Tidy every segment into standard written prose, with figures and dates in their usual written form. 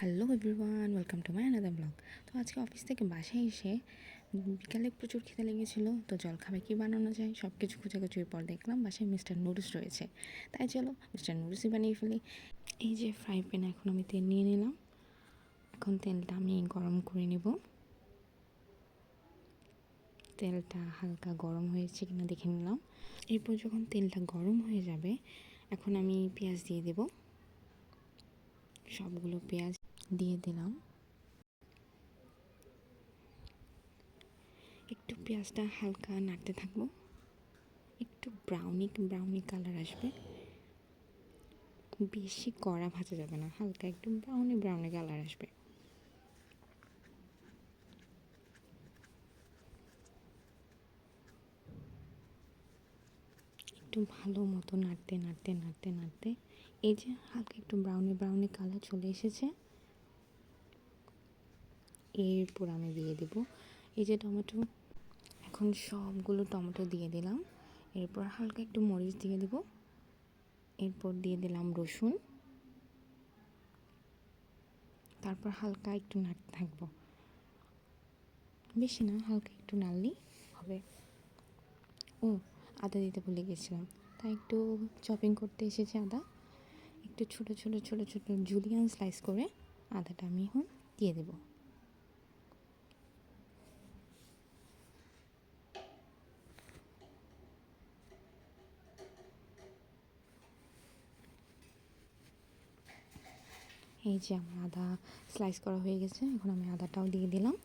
Hello everyone, welcome to my another blog. তো আজকে office থেকে বাসায় এসে বিকালে প্রচুর খিদে লেগেছিলো, তো জলখাবার কী বানানো যায় সব কিছু খোঁজাখুঁজির পর দেখলাম বাসায় মিস্টার নুডলস রয়েছে, তাই চলো মিস্টার নুডলসই বানিয়ে ফেলি। এই যে ফ্রাই প্যান এখন আমি তেল নিয়ে নিলাম। এখন তেলটা আমি গরম করে নেব। তেলটা হালকা গরম হয়েছে কিনা দেখে নিলাম। এরপর যখন তেলটা গরম হয়ে যাবে এখন আমি পেঁয়াজ দিয়ে দেব। সবগুলো পেঁয়াজ দিয়ে দিলাম। একটু পেঁয়াজটা হালকা নাড়তে থাকবো, একটু ব্রাউনি কালার আসবে, বেশি কড়া ভাজা যাবে না, হালকা একটু ব্রাউনি কালার আসবে। একটু ভালো মতো নাড়তে এই যে হালকা একটু ব্রাউনি কালার চলে এসেছে। এরপর আমি দিয়ে দেব এই যে টমেটো। এখন সবগুলো টমেটো দিয়ে দিলাম। এরপর হালকা একটু মরিচ দিয়ে দেব। এরপর দিয়ে দিলাম রসুন। তারপর হালকা একটু নাড়তে থাকবো, বেশি না, হালকা একটু নাড়লেই হবে। ও আদা দিতে ভুলে গেছিলাম, তাই একটু চপিং করতে এসেছি আদা। একটু ছোট জুলিয়ান স্লাইস করে আদাটা আমি এখন দিয়ে দেব। এই যে আমার আদা স্লাইস করা হয়ে গেছে, এখন আমি আদাটাও দিয়ে দিলাম।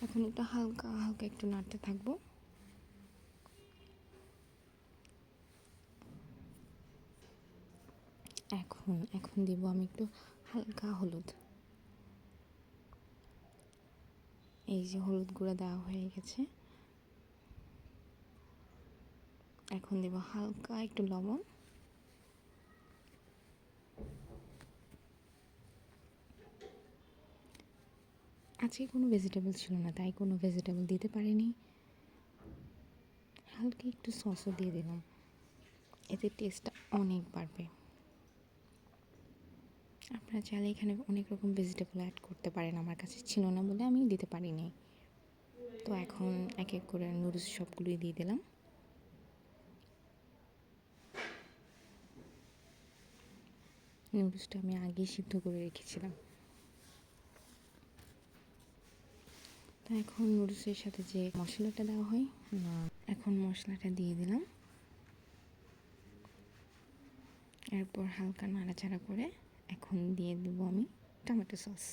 এখন এটা হালকা একটু নাড়তে থাকবো। এখন দিব আমি একটু হালকা হলুদ। এই যে হলুদ গুঁড়া দেওয়া হয়ে গেছে। এখন দেব হালকা একটু লবণ। আজকে কোনো ভেজিটেবল ছিল না, তাই কোনো ভেজিটেবল দিতে পারিনি। হালকা একটু সসও দিয়ে দিলাম, এতে টেস্টটা অনেক বাড়বে। আপনারা চাইলে এখানে অনেক রকম ভেজিটেবল অ্যাড করতে পারেন, আমার কাছে ছিল না বলে আমি দিতে পারিনি। তো এখন এক এক করে নুডলস সবগুলোই দিয়ে দিলাম। নুডলসটা আমি আগেই সিদ্ধ করে রেখেছিলাম। তো এখন নুডলসের সাথে যে মশলাটা দেওয়া হয় না, এখন মশলাটা দিয়ে দিলাম। এরপর হালকা নাড়াচাড়া করে এখন দিয়ে দেবো আমি টমেটো সস।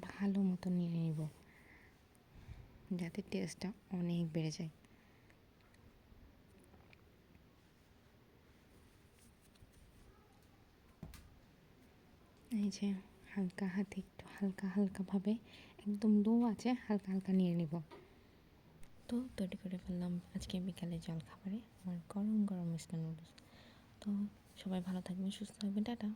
ভালো মতো নিয়ে নেব যাতে টেস্টটা অনেক বেড়ে যায়। এই যে হালকা হাতে একটু হালকাভাবে একদম লো আছে হালকা নিয়ে নেব। তো তৈরি করে ফেললাম আজকে বিকালে জলখাবারে আমার গরম মিষ্টি নুডলস। তো সবাই ভালো থাকবেন, সুস্থ থাকবেন, টাটা।